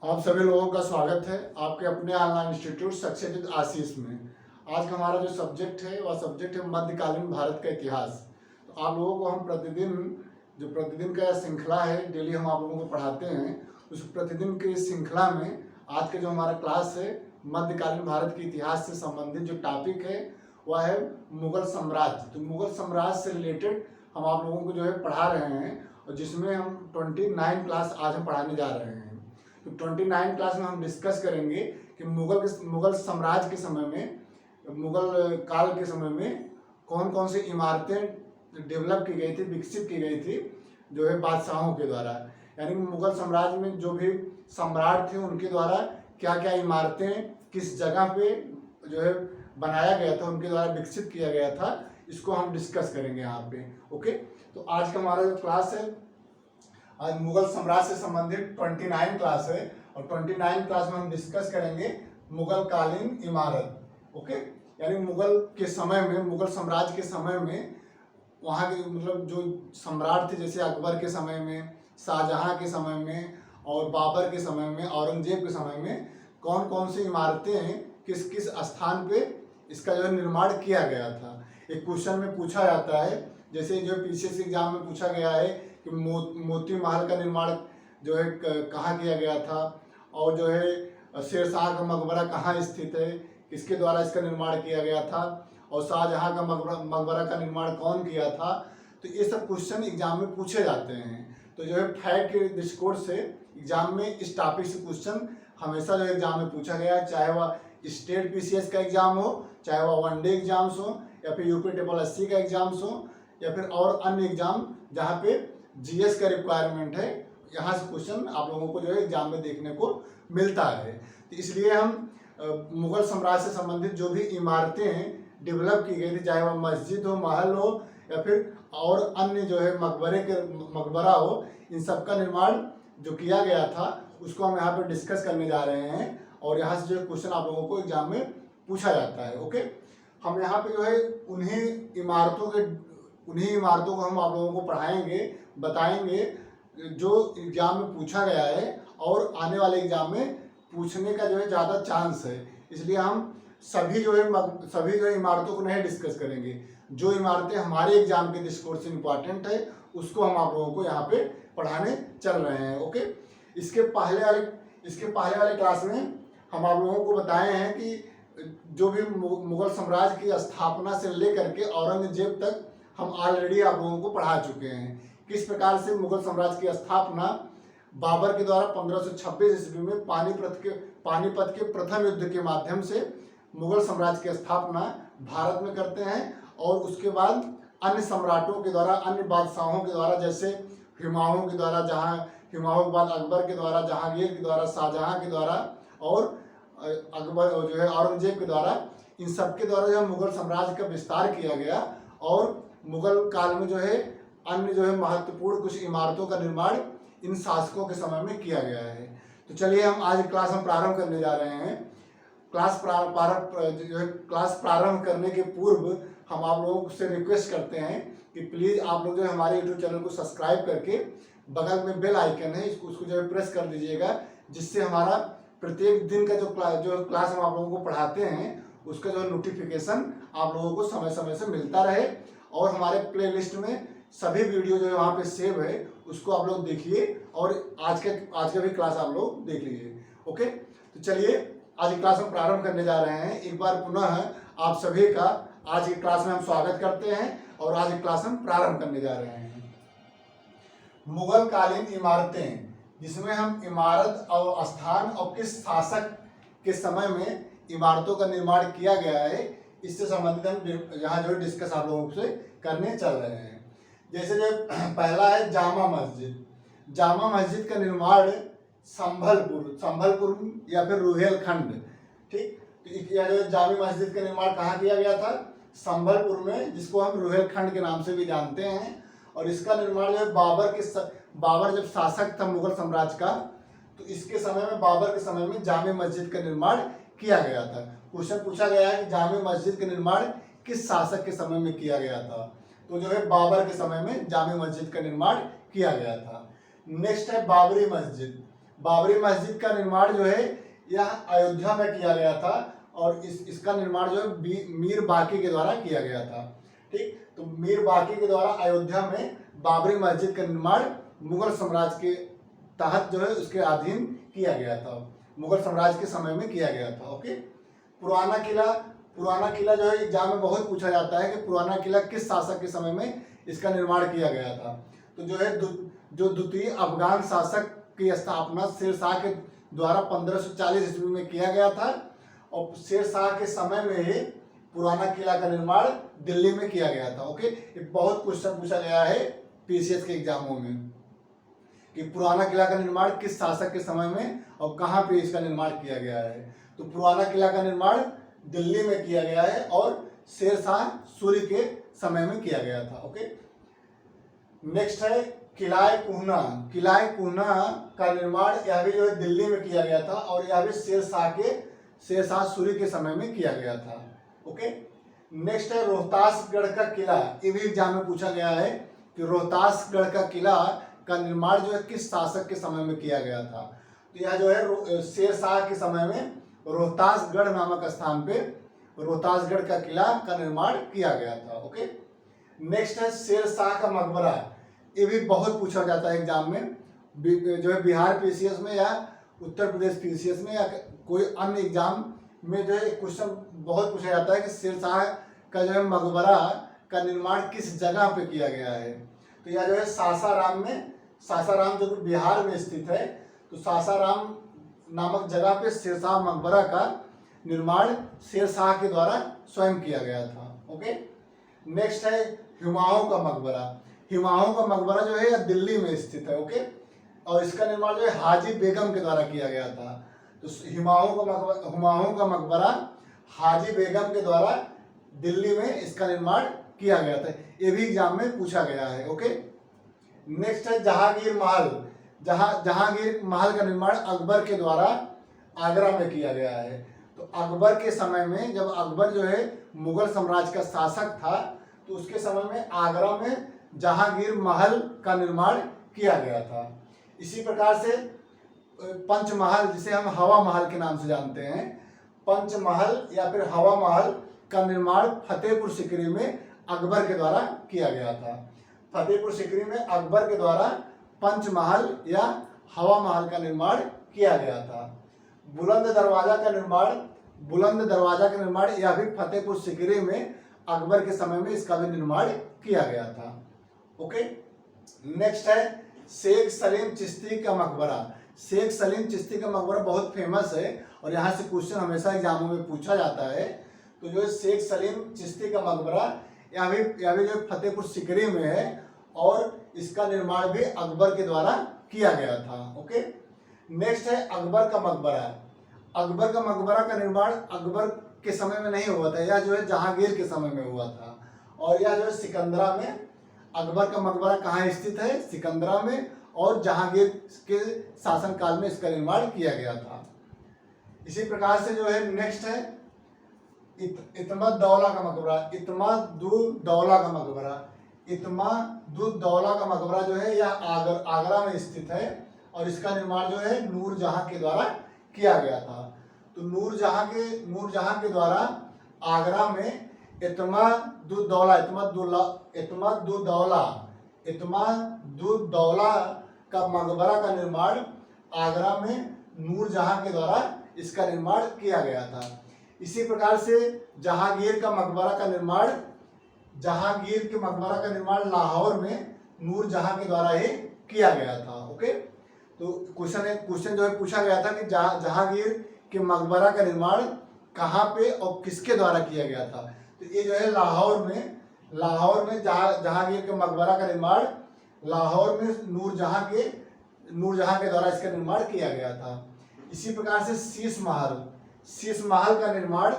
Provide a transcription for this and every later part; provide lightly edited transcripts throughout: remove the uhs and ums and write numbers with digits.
आप सभी लोगों का स्वागत है आपके अपने ऑनलाइन इंस्टीट्यूट सक्सेस विद आशीष में। आज का हमारा जो सब्जेक्ट है वह सब्जेक्ट है मध्यकालीन भारत का इतिहास। तो आप लोगों को हम प्रतिदिन का श्रृंखला है, डेली हम आप लोगों को पढ़ाते हैं। उस प्रतिदिन की श्रृंखला में आज का जो हमारा क्लास है मध्यकालीन भारत के इतिहास से संबंधित जो टॉपिक है वह है मुगल साम्राज्य। तो मुगल साम्राज्य से रिलेटेड हम आप लोगों को जो है पढ़ा रहे हैं और जिसमें हम 29 क्लास आज हम पढ़ाने जा रहे हैं। तो 29 क्लास में हम डिस्कस करेंगे कि मुगल साम्राज्य के समय में, मुगल काल के समय में कौन कौन सी इमारतें डेवलप की गई थी, विकसित की गई थी जो है बादशाहों के द्वारा। यानी मुगल साम्राज्य में जो भी सम्राट थे उनके द्वारा क्या क्या इमारतें किस जगह पे जो है बनाया गया था, उनके द्वारा विकसित किया गया था, इसको हम डिस्कस करेंगे यहाँ पे। ओके, तो आज का हमारा जो क्लास है आज मुगल साम्राज्य से संबंधित 29 क्लास है और 29 क्लास में हम डिस्कस करेंगे मुगल कालीन इमारत। ओके, यानी मुगल के समय में, मुगल साम्राज्य के समय में वहाँ के मतलब जो सम्राट थे, जैसे अकबर के समय में, शाहजहां के समय में और बाबर के समय में, औरंगजेब के समय में कौन कौन सी इमारतें किस किस स्थान पे इसका जो है निर्माण किया गया था। एक क्वेश्चन में पूछा जाता है, जैसे जो पीछे से एग्जाम में पूछा गया है कि मोती महल का निर्माण जो है कहाँ किया गया था और जो है शेरशाह का मकबरा कहाँ स्थित है, किसके द्वारा इसका निर्माण किया गया था और शाहजहां का मकबरा का निर्माण कौन किया था। तो ये सब क्वेश्चन एग्जाम में पूछे जाते हैं। तो जो है फैक्ट के दृष्टिकोण से एग्जाम में इस टॉपिक से क्वेश्चन हमेशा जो एग्जाम में पूछा गया है, चाहे वह स्टेट पीसीएस का एग्जाम हो, चाहे वह वनडे एग्जाम्स हो या फिर यूपी ट्रिपल एससी का एग्जाम्स हो या फिर और अन्य एग्जाम जहाँ पे जीएस का रिक्वायरमेंट है, यहाँ से क्वेश्चन आप लोगों को जो है एग्जाम में देखने को मिलता है। तो इसलिए हम मुगल साम्राज्य से संबंधित जो भी इमारतें डेवलप की गई थी, चाहे वह मस्जिद हो, महल हो या फिर और अन्य जो है मकबरा हो, इन सब का निर्माण जो किया गया था उसको हम यहाँ पे डिस्कस करने जा रहे हैं और यहाँ से जो क्वेश्चन आप लोगों को एग्जाम में पूछा जाता है। ओके, हम यहाँ पे जो है उन्हीं इमारतों को हम आप लोगों को पढ़ाएंगे, बताएंगे जो एग्जाम में पूछा गया है और आने वाले एग्जाम में पूछने का जो है ज़्यादा चांस है। इसलिए हम सभी जो है इमारतों को नहीं डिस्कस करेंगे। जो इमारतें हमारे एग्जाम के दृष्टिकोण से इम्पॉर्टेंट है उसको हम आप लोगों को यहाँ पे पढ़ाने चल रहे हैं। ओके, इसके पहले वाले क्लास में हम आप लोगों को बताए हैं कि जो भी मुगल साम्राज्य की स्थापना से लेकर के औरंगजेब तक हम ऑलरेडी आप लोगों को पढ़ा चुके हैं। किस प्रकार से मुगल साम्राज्य की स्थापना बाबर के द्वारा 1526 ईस्वी में पानीपत के प्रथम युद्ध के माध्यम से मुगल साम्राज्य की स्थापना भारत में करते हैं और उसके बाद अन्य सम्राटों के द्वारा, अन्य बादशाहों के द्वारा, जैसे हुमायूं के द्वारा, हुमायूं के बाद अकबर के द्वारा, जहांगीर के द्वारा, शाहजहां के द्वारा और अकबर जो है औरंगजेब के द्वारा, इन सब के द्वारा जो मुगल साम्राज्य का विस्तार किया गया और मुगल काल में जो है अन्य जो है महत्वपूर्ण कुछ इमारतों का निर्माण इन शासकों के समय में किया गया है। तो चलिए हम आज क्लास हम प्रारंभ करने जा रहे हैं। क्लास प्रारंभ करने के पूर्व हम आप लोगों से रिक्वेस्ट करते हैं कि प्लीज़ आप लोग जो है हमारे यूट्यूब चैनल को सब्सक्राइब करके बगल में बेल आइकन है उसको जो है प्रेस कर दीजिएगा, जिससे हमारा प्रत्येक दिन का जो क्लास हम आप लोगों को पढ़ाते हैं उसका जो है नोटिफिकेशन आप लोगों को समय समय से मिलता रहे और हमारे प्लेलिस्ट में सभी वीडियो जो है वहाँ पे सेव है, उसको आप लोग देखिए और आज का भी क्लास आप लोग देख लीजिए। ओके, तो चलिए आज की क्लास हम प्रारंभ करने जा रहे हैं। एक बार पुनः आप सभी का आज की क्लास में हम स्वागत करते हैं और आज की क्लास हम प्रारंभ करने जा रहे हैं। मुगल कालीन इमारतें, जिसमें हम इमारत और स्थान और किस शासक के समय में इमारतों का निर्माण किया गया है, इससे संबंधित हम यहाँ जो डिस्कस आप लोगों से करने चल रहे हैं। जैसे जो पहला है जामा मस्जिद। जामा मस्जिद का निर्माण संभलपुर या फिर रुहेलखंड, ठीक, तो यह जो जामा मस्जिद का निर्माण कहाँ किया गया था? संभलपुर में, जिसको हम रुहेलखंड के नाम से भी जानते हैं। और इसका निर्माण जो है बाबर जब शासक था मुगल साम्राज्य का, तो इसके समय में, बाबर के समय में जामा मस्जिद का निर्माण किया गया था। क्वेश्चन पूछा गया है कि जामा मस्जिद का निर्माण किस शासक के समय में किया गया था? तो जो है बाबर के समय में जामा मस्जिद का निर्माण किया गया था। नेक्स्ट है बाबरी मस्जिद। बाबरी मस्जिद का निर्माण जो है यह अयोध्या में किया गया था और इसका निर्माण जो है मीर बाकी के द्वारा किया गया था। ठीक, तो मीर बाकी के द्वारा अयोध्या में बाबरी मस्जिद का निर्माण मुगल साम्राज्य के तहत जो है उसके अधीन किया गया था, मुगल साम्राज्य के समय में किया गया था। ओके, पुराना किला जो है एग्जाम में बहुत पूछा जाता है कि पुराना किला किस शासक के समय में इसका निर्माण किया गया था। तो जो है जो द्वितीय अफगान शासक की स्थापना शेर शाह के द्वारा 1540 ईस्वी में किया गया था और शेर शाह के समय में ही पुराना किला का निर्माण दिल्ली में किया गया था। ओके, ये बहुत क्वेश्चन पूछा गया है पीसीएस के एग्जामों में कि पुराना किला का निर्माण किस शासक के समय में और कहाँ पे इसका निर्माण किया गया है। तो पुराना किला का निर्माण दिल्ली में किया गया है और शेर शाह सूरी के समय में किया गया था। ओके, नेक्स्ट है किलाए कुहना का निर्माण, यह भी जो है दिल्ली में किया गया था और यह भी शेर शाह सूरी के समय में किया गया था। ओके, नेक्स्ट है रोहतासगढ़ का किला, ये भी एग्जाम में पूछा गया है कि रोहतासगढ़ का किला का निर्माण जो है किस शासक के समय में किया गया था। तो यह जो है शेर शाह के समय में रोहतासगढ़ नामक स्थान पे रोहतासगढ़ का किला का निर्माण किया गया था। ओके, नेक्स्ट है शेर शाह का मकबरा, ये भी बहुत पूछा जाता है एग्जाम में, जो है बिहार पीसीएस में या उत्तर प्रदेश पीसीएस में या कोई अन्य एग्जाम में जो है क्वेश्चन बहुत पूछा जाता है कि शेर शाह का जो है मकबरा का निर्माण किस जगह पे किया गया है। तो यह जो है सासाराम जो बिहार में स्थित है, तो सासाराम नामक जगह पे शेर शाह मकबरा का निर्माण शेर शाह के द्वारा स्वयं किया गया था। ओके, नेक्स्ट है हुमायूं का मकबरा जो है यह दिल्ली में स्थित है। ओके, और इसका निर्माण जो है हाजी बेगम के द्वारा किया गया था। तो हुमायूं का मकबरा हाजी बेगम के द्वारा दिल्ली में इसका निर्माण किया गया था, ये भी एग्जाम में पूछा गया है। ओके, नेक्स्ट है जहांगीर महल का निर्माण अकबर के द्वारा आगरा में किया गया है। तो अकबर के समय में जब अकबर जो है मुगल साम्राज्य का शासक था तो उसके समय में आगरा में जहांगीर महल का निर्माण किया गया था। इसी प्रकार से पंचमहल, जिसे हम हवा महल के नाम से जानते हैं, पंचमहल या फिर हवा महल का निर्माण फतेहपुर सीकरी में अकबर के द्वारा किया गया था। फतेहपुर सीकरी में अकबर के द्वारा पंचमहल या हवा महल का निर्माण किया गया था। बुलंद दरवाजा का निर्माण यह भी फतेहपुर सीकरी में अकबर के समय में इसका भी निर्माण किया गया था। ओके, नेक्स्ट है शेख सलीम चिश्ती का मकबरा बहुत फेमस है और यहाँ से क्वेश्चन हमेशा एग्जामों में पूछा जाता है। तो जो शेख सलीम चिश्ती का मकबरा यह भी जो फतेहपुर सीकरी में है और इसका निर्माण भी अकबर के द्वारा किया गया था। ओके, नेक्स्ट है अकबर का मकबरा का निर्माण अकबर के समय में नहीं हुआ था, यह जो है जहांगीर के समय में हुआ था और यह जो है सिकंदरा में, अकबर का मकबरा कहाँ स्थित है, सिकंदरा में, और जहांगीर के शासनकाल में इसका निर्माण किया गया था। इसी प्रकार से जो है नेक्स्ट है इत्मद-उद-दौला का मकबरा जो है यह आगरा में स्थित है और इसका निर्माण जो है नूरजहां के द्वारा किया गया था। तो नूरजहां के द्वारा आगरा में इत्मद-उद-दौला का मकबरा का निर्माण आगरा में नूरजहां के द्वारा इसका निर्माण किया गया था। इसी प्रकार से जहांगीर के मकबरा का निर्माण लाहौर में नूरजहां के द्वारा ही किया गया था। ओके, तो क्वेश्चन जो है पूछा गया था कि जहांगीर के मकबरा का निर्माण कहाँ पे और किसके द्वारा किया गया था। तो ये जो है लाहौर में जहांगीर के मकबरा का निर्माण लाहौर में नूरजहां के द्वारा इसका निर्माण किया गया था। इसी प्रकार से शीश महल का निर्माण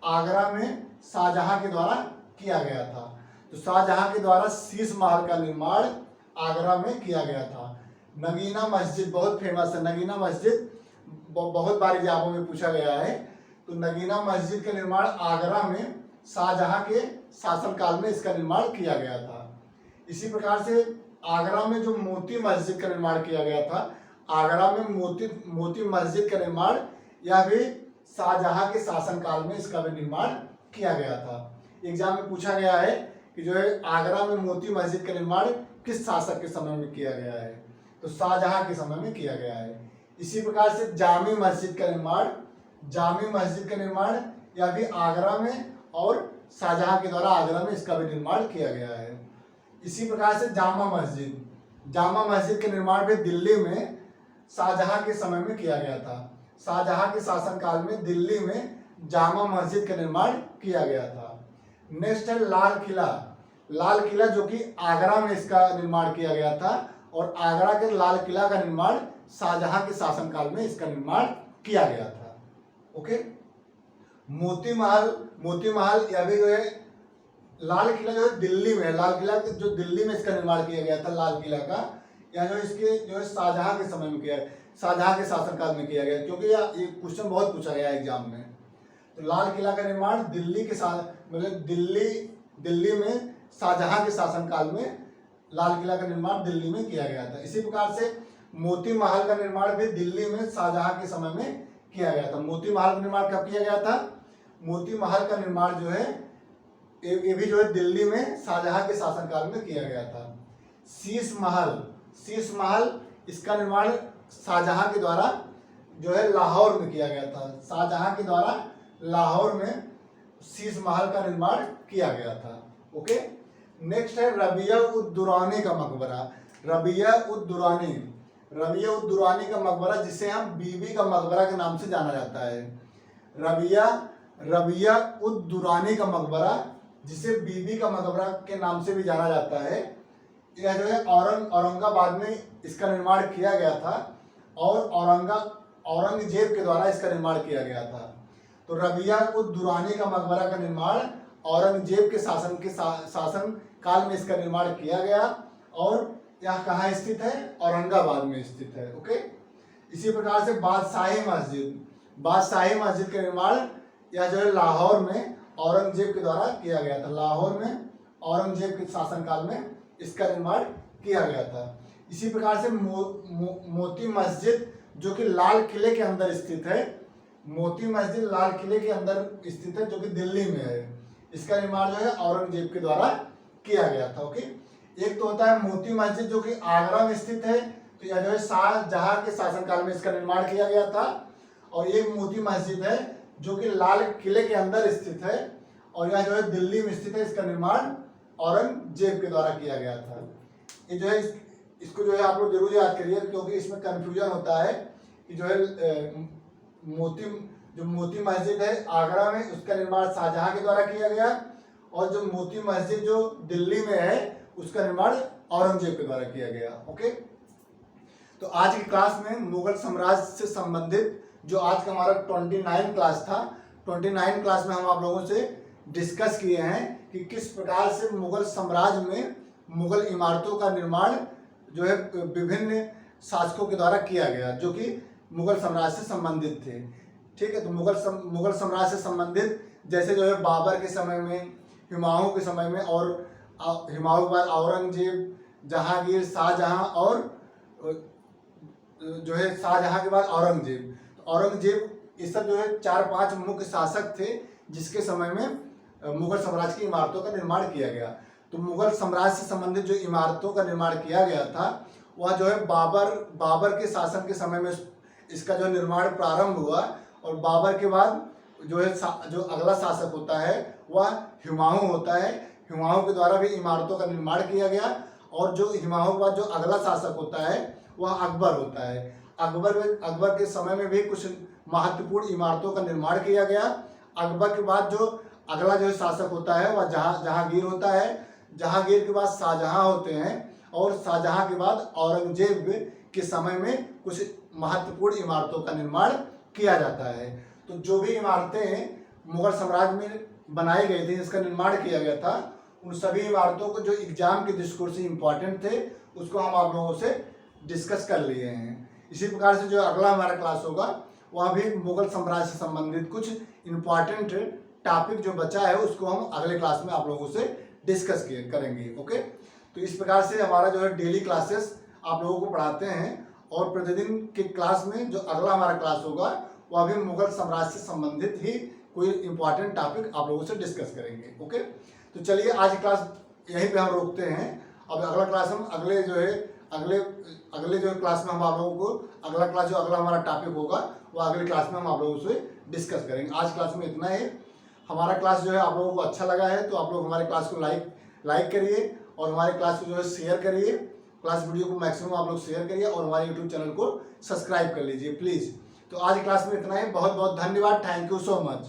आगरा में शाहजहां के द्वारा किया गया था। तो शाहजहां के द्वारा शीश महल का निर्माण आगरा में किया गया था। नगीना मस्जिद बहुत फेमस है, नगीना मस्जिद बहुत बार एग्जामों में पूछा गया है। तो नगीना मस्जिद का निर्माण आगरा में शाहजहां के शासनकाल में इसका निर्माण किया गया था। इसी प्रकार से आगरा में जो मोती मस्जिद का निर्माण किया गया था, आगरा में मोती मस्जिद का निर्माण, यह भी शाहजहां के शासनकाल में इसका भी निर्माण किया गया था। एग्जाम में पूछा गया है कि जो है आगरा में मोती मस्जिद का निर्माण किस शासक के समय में किया गया है, तो शाहजहां के समय में किया गया है। इसी प्रकार से जामी मस्जिद का निर्माण यह भी आगरा में और शाहजहां के द्वारा आगरा में इसका भी निर्माण किया गया है। इसी प्रकार से जामा मस्जिद के निर्माण भी दिल्ली में शाहजहां के समय में किया गया था। शाहजहां के शासनकाल में दिल्ली में जामा मस्जिद का निर्माण किया गया था। नेक्स्ट है लाल किला जो कि आगरा में इसका निर्माण किया गया था और आगरा के लाल किला का निर्माण शाहजहां के शासनकाल में इसका निर्माण किया गया था। ओके, मोती महल यह भी जो है लाल किला जो है दिल्ली में, लाल किला जो दिल्ली में इसका निर्माण किया गया था लाल किला का, या जो इसके जो है शाहजहां के समय में किया, शाहजहां के शासनकाल में किया गया, क्योंकि ये क्वेश्चन बहुत पूछा गया है एग्जाम में। तो लाल किला का निर्माण दिल्ली में शाहजहां के शासनकाल में लाल किला का निर्माण दिल्ली में किया गया था। इसी प्रकार से मोती महल का निर्माण भी दिल्ली में शाहजहां के समय में किया गया था। मोती महल का निर्माण कब किया गया था? मोती महल का निर्माण जो है ये भी जो है दिल्ली में शाहजहां के शासनकाल में किया गया था। शीश महल इसका निर्माण शाहजहां के द्वारा जो है लाहौर में किया गया था। शाहजहां के द्वारा लाहौर में शीश महल का निर्माण किया गया था। ओके, नेक्स्ट है रबिया उद दुरानी का मकबरा। रबिया उद दुरानी का मकबरा, जिसे हम बीबी का मकबरा के नाम से जाना जाता है। रबिया उद दुरानी का मकबरा, जिसे बीबी का मकबरा के नाम से भी जाना जाता है, यह जो है औरंगाबाद में इसका निर्माण किया गया था और औरंगजेब के द्वारा इसका निर्माण किया गया था। तो रबिया उद दुरानी का मकबरा का निर्माण औरंगजेब के शासन काल में इसका निर्माण किया गया और यह कहाँ स्थित है? औरंगाबाद में स्थित है। ओके, इसी प्रकार से बादशाही मस्जिद का निर्माण यह जो है लाहौर में औरंगजेब के द्वारा किया गया था। लाहौर में औरंगजेब के शासनकाल में इसका निर्माण किया गया था। इसी प्रकार से मोती मस्जिद जो कि लाल किले के अंदर स्थित है, मोती मस्जिद लाल किले के अंदर स्थित है जो कि दिल्ली में है, इसका निर्माण जो है औरंगजेब के द्वारा किया गया था। ओके, एक तो होता है मोती मस्जिद जो कि आगरा में स्थित है, तो यह जो है शाहजहां के शासनकाल में इसका निर्माण किया गया था। और एक मोती मस्जिद है जो कि लाल किले के अंदर स्थित है और यह जो है दिल्ली में स्थित है, इसका निर्माण औरंगजेब के द्वारा किया गया था। ये जो है इसको जो है आप लोग जरूर याद करिए, क्योंकि इसमें कंफ्यूजन होता है कि जो है मोती मस्जिद है आगरा में, उसका निर्माण शाहजहां के द्वारा किया गया और जो मोती मस्जिद जो दिल्ली में है उसका निर्माण औरंगजेब के द्वारा किया गया। ओके, तो आज की क्लास में मुगल साम्राज्य से संबंधित जो आज का हमारा 29 क्लास था, 29 क्लास में हम आप लोगों से डिस्कस किए हैं कि किस प्रकार से मुगल साम्राज्य में मुगल इमारतों का निर्माण जो है विभिन्न शासकों के द्वारा किया गया जो कि मुगल साम्राज्य से संबंधित थे। ठीक है, तो मुगल साम्राज्य से संबंधित जैसे जो है बाबर के समय में, हुमायूं के समय में, और हुमायूं के बाद औरंगजेब, जहांगीर, शाहजहां और जो है शाहजहां के बाद औरंगजेब, ये सब जो है 4-5 मुख्य शासक थे जिसके समय में मुगल साम्राज्य की इमारतों का निर्माण किया गया। तो मुगल साम्राज्य से संबंधित जो इमारतों का निर्माण किया गया था वह जो है बाबर के शासन के समय में इसका जो निर्माण प्रारंभ हुआ और बाबर के बाद जो है जो अगला शासक होता है वह हुमायूं होता है। हुमायूं के द्वारा भी इमारतों का निर्माण किया गया और जो हुमायूं के बाद जो अगला शासक होता है वह अकबर होता है। अकबर के समय में भी कुछ महत्वपूर्ण इमारतों का निर्माण किया गया। अकबर के बाद जो अगला जो शासक होता है वह जहांगीर होता है। जहांगीर के बाद शाहजहां होते हैं और शाहजहां के बाद औरंगजेब के समय में कुछ महत्वपूर्ण इमारतों का निर्माण किया जाता है। तो जो भी इमारतें मुगल साम्राज्य में बनाई गई थी, जिसका निर्माण किया गया था, उन सभी इमारतों को जो एग्जाम के दृष्टिकोण से इम्पॉर्टेंट थे उसको हम आप लोगों से डिस्कस कर लिए हैं। इसी प्रकार से जो अगला हमारा क्लास होगा वह भी मुगल साम्राज्य से संबंधित कुछ इम्पॉर्टेंट टॉपिक जो बचा है उसको हम अगले क्लास में आप लोगों से डिस्कस करेंगे। ओके, तो इस प्रकार से हमारा जो है डेली क्लासेस आप लोगों को पढ़ाते हैं और प्रतिदिन के क्लास में जो अगला हमारा क्लास होगा वह भी मुगल साम्राज्य से संबंधित ही कोई इंपॉर्टेंट टॉपिक आप लोगों से डिस्कस करेंगे। ओके, तो चलिए आज की क्लास यहीं पे हम रोकते हैं। अब अगला क्लास हम अगले जो क्लास में हम आप लोगों को अगला हमारा टॉपिक होगा वो अगली क्लास में हम आप लोगों से डिस्कस करेंगे। आज क्लास में इतना ही। हमारा क्लास जो है आप लोगों को अच्छा लगा है तो आप लोग हमारे क्लास को लाइक करिए और हमारे क्लास को जो है शेयर करिए। क्लास वीडियो को मैक्सिमम आप लोग शेयर करिए और हमारे यूट्यूब चैनल को सब्सक्राइब कर लीजिए प्लीज़। तो आज क्लास में इतना ही। बहुत बहुत धन्यवाद। Thank you so much.